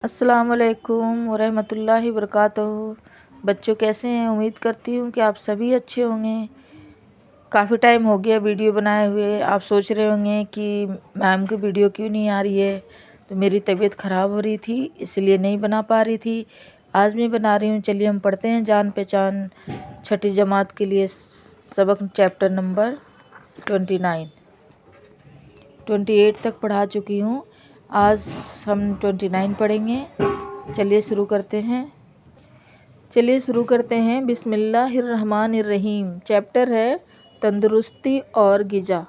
अस्सलाम वालेकुम वरहमतुल्लाहि वबरकातुहू। बच्चों कैसे हैं? उम्मीद करती हूँ कि आप सभी अच्छे होंगे। काफ़ी टाइम हो गया वीडियो बनाए हुए। आप सोच रहे होंगे कि मैम की वीडियो क्यों नहीं आ रही है। तो मेरी तबीयत ख़राब हो रही थी, इसलिए नहीं बना पा रही थी। आज मैं बना रही हूँ। चलिए हम पढ़ते हैं जान पहचान छठी जमात के लिए सबक चैप्टर नंबर 28 तक पढ़ा चुकी हूँ। आज हम 29 पढ़ेंगे। चलिए शुरू करते हैं। बिस्मिल्लाहिर्रहमानिर्रहीम। चैप्टर है तंदुरुस्ती और ग़िज़ा।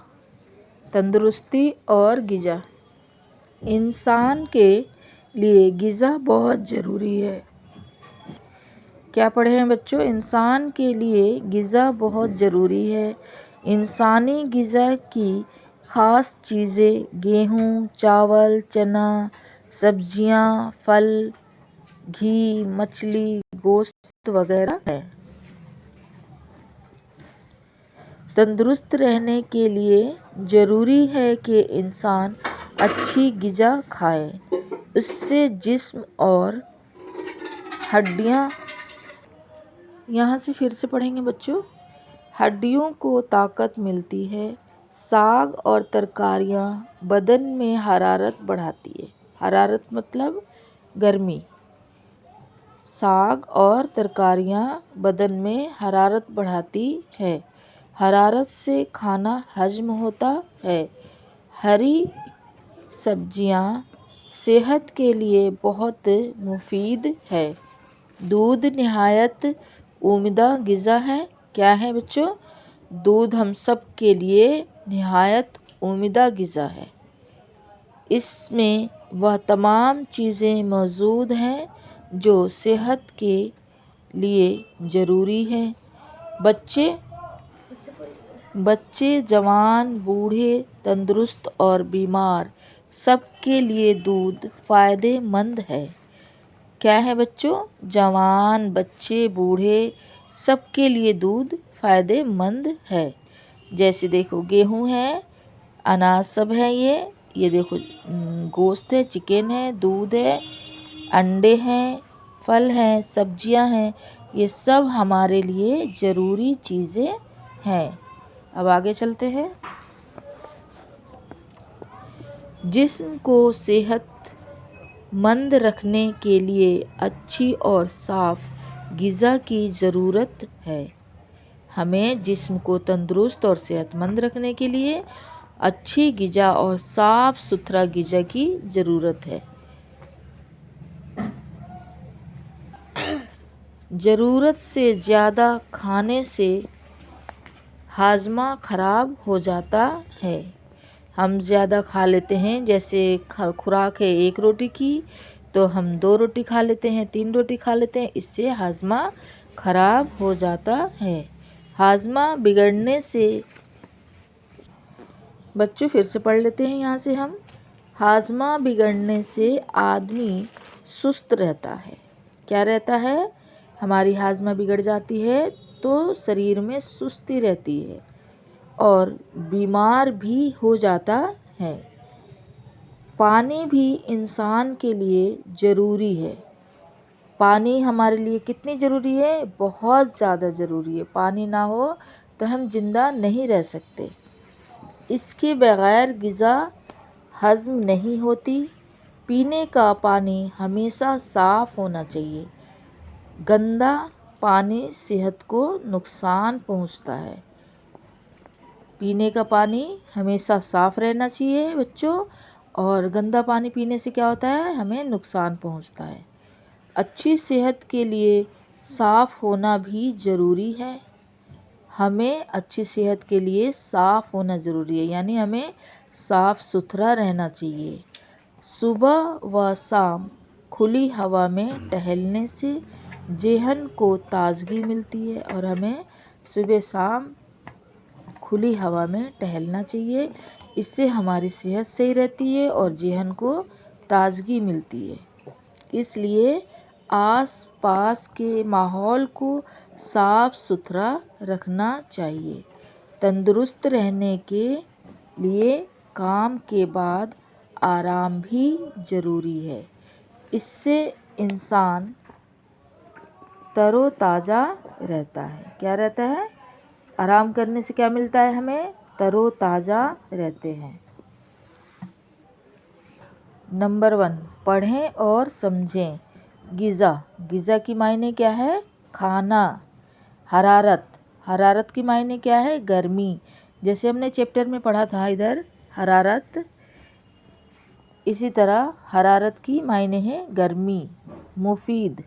इंसान के लिए ग़िज़ा बहुत ज़रूरी है। क्या पढ़े हैं बच्चों? इंसान के लिए ग़िज़ा बहुत ज़रूरी है। इंसानी ग़िज़ा की ख़ास चीज़ें गेहूँ, चावल, चना, सब्जियाँ, फल, घी, मछली, गोश्त वगैरह है। तंदुरुस्त रहने के लिए ज़रूरी है कि इंसान अच्छी ग़िज़ा खाए। उससे जिस्म और हड्डियाँ यहाँ से फिर से पढ़ेंगे बच्चों। हड्डियों को ताकत मिलती है। साग और तरकारियाँ बदन में हरारत बढ़ाती है। हरारत मतलब गर्मी। साग और तरकारियाँ बदन में हरारत बढ़ाती है। हरारत से खाना हजम होता है। हरी सब्जियाँ सेहत के लिए बहुत मुफीद है। दूध निहायत उम्दा ग़िज़ा है। क्या है बच्चों? दूध हम सब के लिए निहायत उम्दा ग़िज़ा है। इसमें वह तमाम चीज़ें मौजूद हैं जो सेहत के लिए ज़रूरी हैं। बच्चे, जवान, बूढ़े, तंदुरुस्त और बीमार सब के लिए दूध फ़ायदेमंद है। क्या है बच्चों? जवान, बच्चे, बूढ़े सब के लिए दूध फ़ायदेमंद है। जैसे देखो गेहूँ है, अनाज सब है। ये देखो गोश्त है, चिकन है, दूध है, अंडे हैं, फल हैं, सब्जियां हैं। ये सब हमारे लिए ज़रूरी चीज़ें हैं। अब आगे चलते हैं। जिस्म को सेहतमंद रखने के लिए अच्छी और साफ़ ग़िज़ा की ज़रूरत है। हमें जिस्म को तंदुरुस्त और सेहतमंद रखने के लिए अच्छी ग़िज़ा और साफ़ सुथरा ग़िज़ा की ज़रूरत है। ज़रूरत से ज़्यादा खाने से हाजमा ख़राब हो जाता है। हम ज़्यादा खा लेते हैं। जैसे खुराक है 1 रोटी की, तो हम 2 रोटी खा लेते हैं, 3 रोटी खा लेते हैं। इससे हाजमा ख़राब हो जाता है। हाजमा बिगड़ने से बच्चों फिर से पढ़ लेते हैं यहाँ से हम। हाजमा बिगड़ने से आदमी सुस्त रहता है। क्या रहता है? हमारी हाजमा बिगड़ जाती है तो शरीर में सुस्ती रहती है और बीमार भी हो जाता है। पानी भी इंसान के लिए ज़रूरी है। पानी हमारे लिए कितनी ज़रूरी है? बहुत ज़्यादा ज़रूरी है। पानी ना हो तो हम ज़िंदा नहीं रह सकते। इसके बगैर ग़िज़ा हज़म नहीं होती। पीने का पानी हमेशा साफ़ होना चाहिए। गंदा पानी सेहत को नुकसान पहुंचता है। पीने का पानी हमेशा साफ़ रहना चाहिए बच्चों। और गंदा पानी पीने से क्या होता है? हमें नुकसान पहुंचता है। अच्छी सेहत के लिए साफ़ होना भी ज़रूरी है। हमें अच्छी सेहत के लिए साफ़ होना ज़रूरी है, यानी हमें साफ़ सुथरा रहना चाहिए। सुबह व शाम खुली हवा में टहलने से ज़हन को ताज़गी मिलती है। और हमें सुबह शाम खुली हवा में टहलना चाहिए। इससे हमारी सेहत सही रहती है और ज़हन को ताज़गी मिलती है। इसलिए आस पास के माहौल को साफ़ सुथरा रखना चाहिए। तंदुरुस्त रहने के लिए काम के बाद आराम भी ज़रूरी है। इससे इंसान तरोताज़ा रहता है। क्या रहता है? आराम करने से क्या मिलता है हमें? तरोताज़ा रहते हैं। नंबर 1, पढ़ें और समझें। ग़िज़ा, ग़िज़ा की मायने क्या है? खाना। हरारत, हरारत की मायने क्या है? गर्मी। जैसे हमने चैप्टर में पढ़ा था इधर हरारत, इसी तरह हरारत की मायने है गर्मी। मुफीद,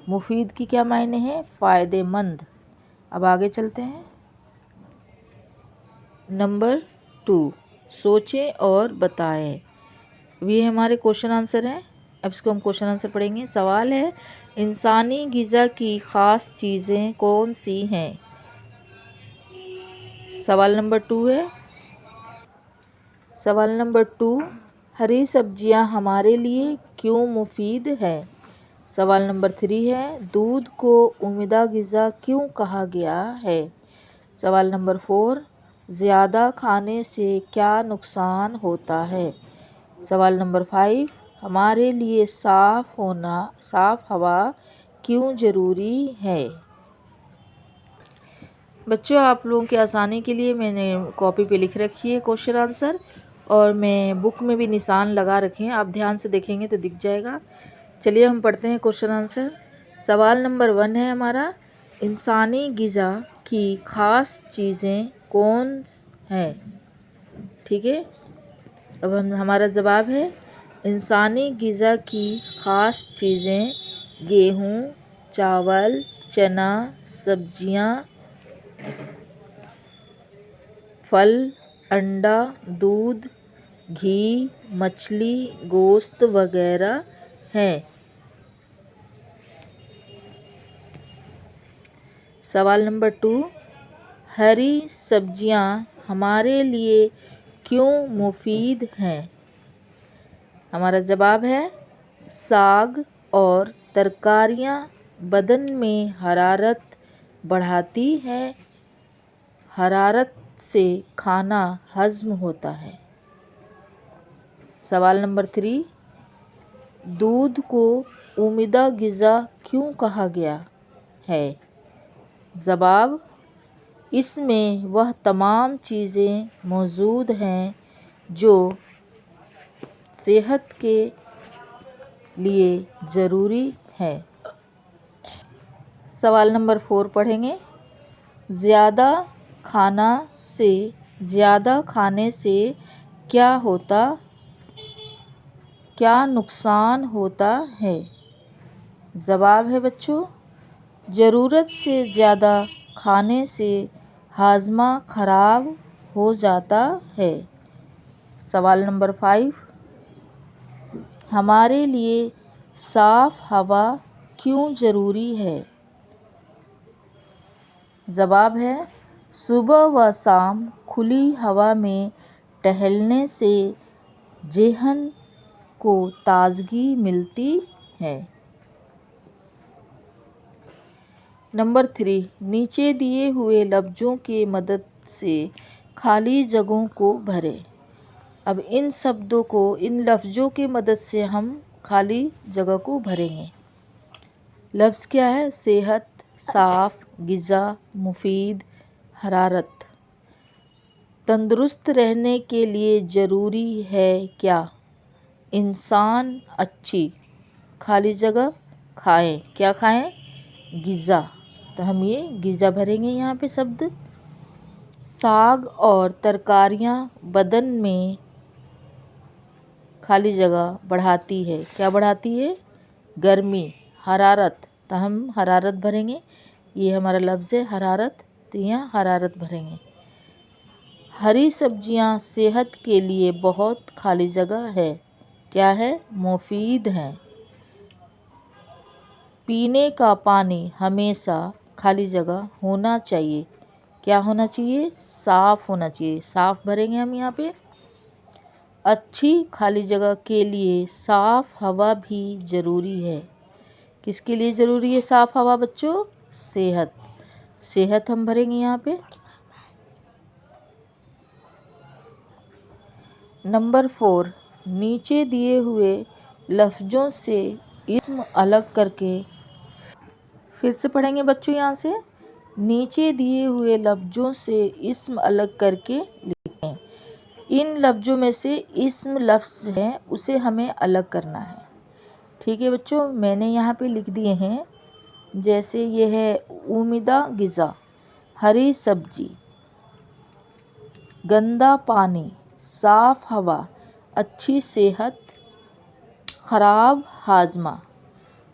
मुफीद की क्या मायने है? फ़ायदेमंद। अब आगे चलते हैं। नंबर 2, सोचें और बताएं। ये हमारे क्वेश्चन आंसर हैं। अब इसको हम क्वेश्चन आंसर पढ़ेंगे। सवाल है, इंसानी ग़िज़ा की ख़ास चीज़ें कौन सी हैं? सवाल नंबर 2 है। सवाल नंबर 2, हरी सब्जियां हमारे लिए क्यों मुफीद है? सवाल नंबर 3 है, दूध को उम्दा ग़िज़ा क्यों कहा गया है? सवाल नंबर 4, ज़्यादा खाने से क्या नुकसान होता है? सवाल नंबर 5, हमारे लिए साफ़ हवा क्यों ज़रूरी है? बच्चों, आप लोगों की आसानी के लिए मैंने कॉपी पे लिख रखी है क्वेश्चन आंसर, और मैं बुक में भी निशान लगा रखे हैं। आप ध्यान से देखेंगे तो दिख जाएगा। चलिए हम पढ़ते हैं क्वेश्चन आंसर। सवाल नंबर 1 है हमारा, इंसानी ग़िज़ा की ख़ास चीज़ें कौन हैं? ठीक है, अब हमारा जवाब है, इंसानी ग़िज़ा की ख़ास चीज़ें गेहूँ, चावल, चना, सब्जियाँ, फल, अंडा, दूध, घी, मछली, गोश्त वगैरह हैं। सवाल नंबर 2, हरी सब्जियां हमारे लिए क्यों मुफीद हैं? हमारा जवाब है, साग और तरकारियां बदन में हरारत बढ़ाती है। हरारत से खाना हज़म होता है। सवाल नंबर 3, दूध को उम्दा ग़िज़ा क्यों कहा गया है? जवाब, इसमें वह तमाम चीज़ें मौजूद हैं जो सेहत के लिए ज़रूरी है। सवाल नंबर 4 पढ़ेंगे। ज़्यादा खाने से क्या नुकसान होता है? जवाब है बच्चों, ज़रूरत से ज़्यादा खाने से हाजमा ख़राब हो जाता है। सवाल नंबर 5, हमारे लिए साफ़ हवा क्यों ज़रूरी है? जवाब है, सुबह व शाम खुली हवा में टहलने से ज़हन को ताज़गी मिलती है। नंबर 3, नीचे दिए हुए लफ्ज़ों की मदद से खाली जगहों को भरें। अब इन लफ्ज़ों की मदद से हम खाली जगह को भरेंगे। लफ्ज़ क्या है? सेहत, साफ़, ग़िज़ा, मुफीद, हरारत। तंदुरुस्त रहने के लिए ज़रूरी है क्या? इंसान अच्छी खाली जगह खाएं। क्या खाएं? ग़िज़ा। तो हम ये ग़िज़ा भरेंगे यहाँ पे शब्द। साग और तरकारियाँ बदन में खाली जगह बढ़ाती है। क्या बढ़ाती है? गर्मी। हरारत, तो हम हरारत भरेंगे। ये हमारा लफ्ज़ है हरारत, तो यहाँ हरारत भरेंगे। हरी सब्जियाँ सेहत के लिए बहुत खाली जगह है। क्या है? मुफीद हैं। पीने का पानी हमेशा खाली जगह होना चाहिए। क्या होना चाहिए? साफ़ होना चाहिए। साफ़ भरेंगे हम यहाँ पे। अच्छी खाली जगह के लिए साफ़ हवा भी ज़रूरी है। किसके लिए ज़रूरी है साफ़ हवा बच्चों? सेहत। सेहत हम भरेंगे यहाँ पे। नंबर 4, नीचे दिए हुए लफ्ज़ों से इसम अलग करके, फिर से पढ़ेंगे बच्चों यहाँ से, नीचे दिए हुए लफ्ज़ों से इसम अलग करके लिखें। इन लफ्ज़ों में से इसम लफ्ज़ है उसे हमें अलग करना है। ठीक है बच्चों, मैंने यहाँ पे लिख दिए हैं। जैसे ये है उम्दा ग़िज़ा, हरी सब्जी, गंदा पानी, साफ़ हवा, अच्छी सेहत, ख़राब हाजमा।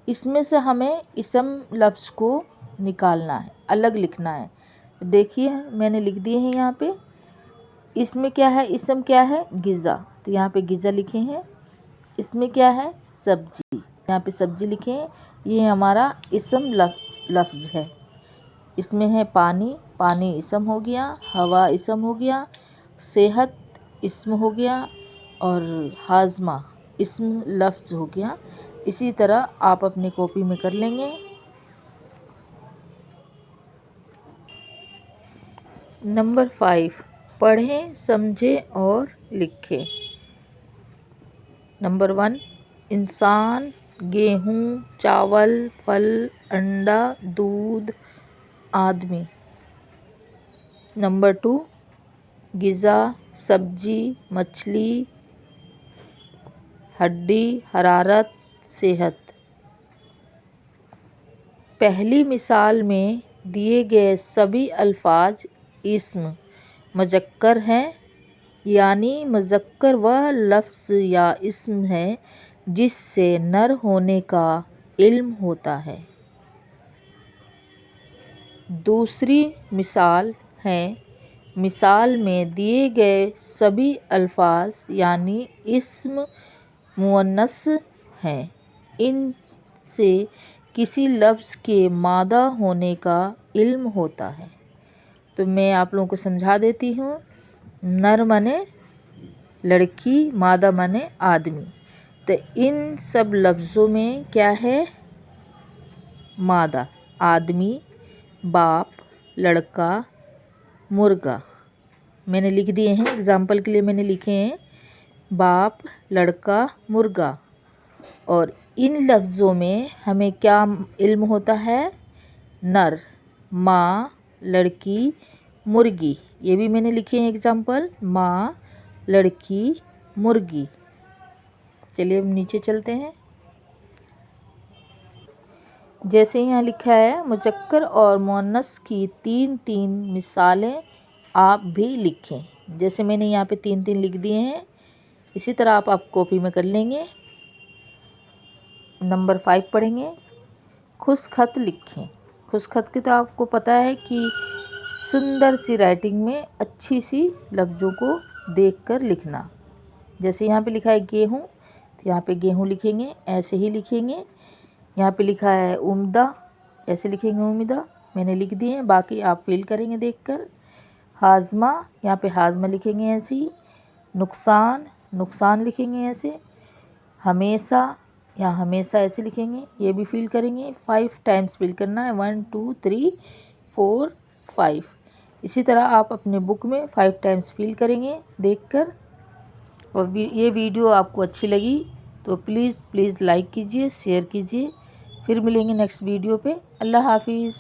इसमें से हमें इसम लफ्ज़ को निकालना है, अलग लिखना है। देखिए मैंने लिख दिए हैं यहाँ पे। इसमें क्या है, इसम क्या है, ग़िज़ा, तो यहाँ पे ग़िज़ा लिखे हैं। इसमें क्या है, सब्जी, यहाँ पे सब्जी लिखे हैं। ये हमारा इसम लफ्ज़ है। इसमें है पानी, पानी इसम हो गया, हवा इसम हो गया, सेहत इसम हो गया, और हाजमा इसम लफ्ज़ हो गया। इसी तरह आप अपनी कॉपी में कर लेंगे। नंबर 5, पढ़ें, समझें और लिखें। नंबर 1, इंसान, गेहूँ, चावल, फल, अंडा, दूध, आदमी। नंबर 2, ग़िज़ा, सब्जी, मछली, हड्डी, हरारत, सेहत। पहली मिसाल में दिए गए सभी अल्फाज इस्म मुज़क्कर हैं, यानी मुज़क्कर वह लफ्ज़ या इस्म है जिससे नर होने का इल्म होता है। दूसरी मिसाल है, मिसाल में दिए गए सभी अल्फाज यानी इस्म मुअन्नस हैं, इनसे किसी लफ्ज़ के मादा होने का इल्म होता है। तो मैं आप लोगों को समझा देती हूँ। नर माने लड़की, मादा माने आदमी। तो इन सब लफ्ज़ों में क्या है, मादा आदमी, बाप, लड़का, मुर्गा। मैंने लिख दिए हैं, एग्ज़ाम्पल के लिए मैंने लिखे हैं बाप, लड़का, मुर्गा। और इन लफ्ज़ों में हमें क्या इल्म होता है, नर, माँ, लड़की, मुर्गी। ये भी मैंने लिखे हैं एग्ज़ाम्पल, माँ, लड़की, मुर्गी। चलिए अब नीचे चलते हैं। जैसे यहाँ लिखा है, मुज़क्कर और मुअन्नस की 3-3 मिसालें आप भी लिखें। जैसे मैंने यहाँ पे 3-3 लिख दिए हैं, इसी तरह आप कॉपी में कर लेंगे। नंबर 5 पढ़ेंगे, खुशखत लिखें। खुशखत की तो आपको पता है कि सुंदर सी राइटिंग में अच्छी सी लफ्ज़ों को देखकर लिखना। जैसे यहाँ पे लिखा है गेहूँ, तो यहाँ पे गेहूँ लिखेंगे, ऐसे ही लिखेंगे। यहाँ पे लिखा है उम्दा, ऐसे लिखेंगे उम्दा। मैंने लिख दिए हैं, बाकी आप फिल करेंगे देखकर। हाजमा, यहाँ पे हाजमा लिखेंगे ऐसे ही। नुकसान, नुकसान लिखेंगे ऐसे। हमेशा, यहाँ हमेशा ऐसे लिखेंगे, ये भी फिल करेंगे। 5 टाइम्स फिल करना है, 1 2 3 4 5। इसी तरह आप अपने बुक में 5 टाइम्स फिल करेंगे देखकर। और ये वीडियो आपको अच्छी लगी तो प्लीज़ लाइक कीजिए, शेयर कीजिए। फिर मिलेंगे नेक्स्ट वीडियो पे। अल्लाह हाफिज़।